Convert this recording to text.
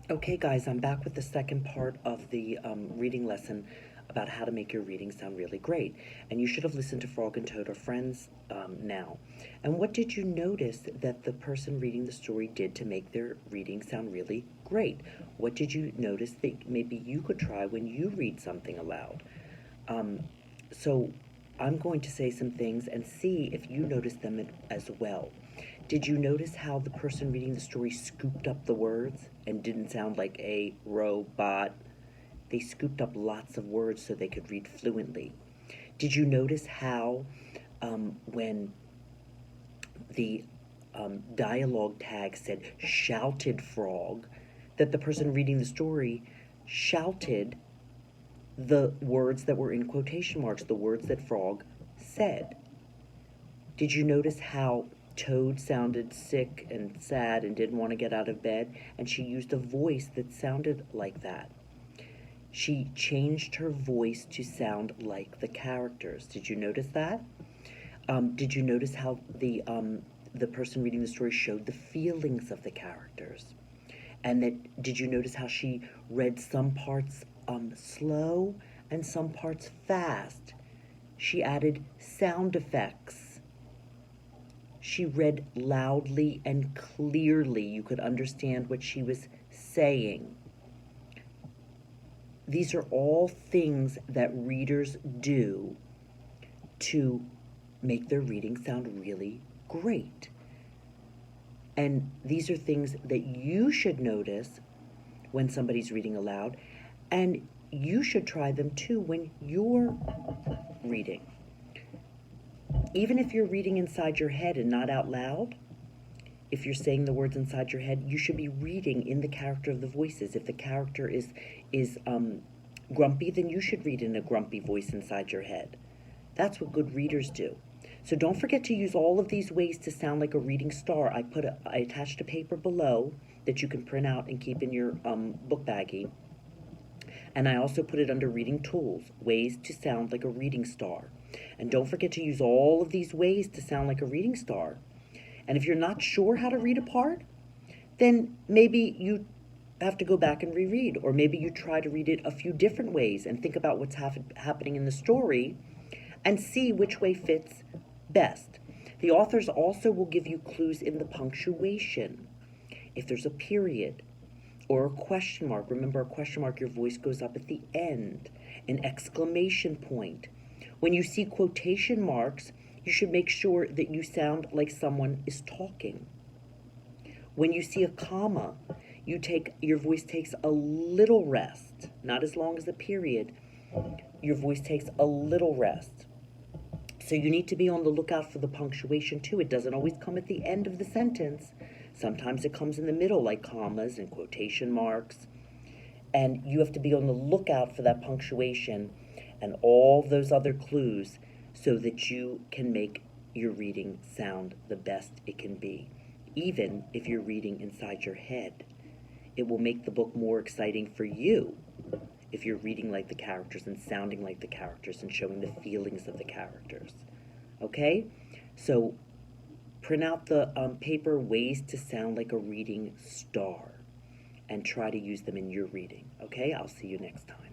Okay, guys, I'm back with the second part of the reading lesson about how to make your reading sound really great. And you should have listened to Frog and Toad are friends now. And what did you notice that the person reading the story did to make their reading sound really great? What did you notice that maybe you could try when you read something aloud? Um, so I'm going to say some things and see if you notice them as well. Did you notice how the person reading the story scooped up the words and didn't sound like a robot? They scooped up lots of words so they could read fluently. Did you notice how when the dialogue tag said shouted frog, that the person reading the story shouted the words that were in quotation marks, the words that Frog said? Did you notice how Toad sounded sick and sad and didn't want to get out of bed? And she used a voice that sounded like that. She changed her voice to sound like the characters. Did you notice that? Did you notice how the person reading the story showed the feelings of the characters? And that did you notice how she read some parts slow and some parts fast? She added sound effects. She read loudly and clearly. You could understand what she was saying. These are all things that readers do to make their reading sound really great. And these are things that you should notice when somebody's reading aloud, and you should try them too when you're reading. Even if you're reading inside your head and not out loud, if you're saying the words inside your head, you should be reading in the character of the voices. If the character is grumpy, then you should read in a grumpy voice inside your head. That's what good readers do. So don't forget to use all of these ways to sound like a reading star. I attached a paper below that you can print out and keep in your book baggie. And I also put it under reading tools, ways to sound like a reading star. And don't forget to use all of these ways to sound like a reading star. And if you're not sure how to read a part, then maybe you have to go back and reread, or maybe you try to read it a few different ways and think about what's happening in the story and see which way fits best. The authors also will give you clues in the punctuation. If there's a period or a question mark, remember a question mark, your voice goes up at the end. An exclamation point. When you see quotation marks, you should make sure that you sound like someone is talking. When you see a comma, your voice takes a little rest, not as long as a period. Your voice takes a little rest. So you need to be on the lookout for the punctuation too. It doesn't always come at the end of the sentence. Sometimes it comes in the middle, like commas and quotation marks. And you have to be on the lookout for that punctuation and all those other clues so that you can make your reading sound the best it can be, even if you're reading inside your head. It will make the book more exciting for you if you're reading like the characters and sounding like the characters and showing the feelings of the characters. Okay? So print out the paper ways to sound like a reading star and try to use them in your reading. Okay? I'll see you next time.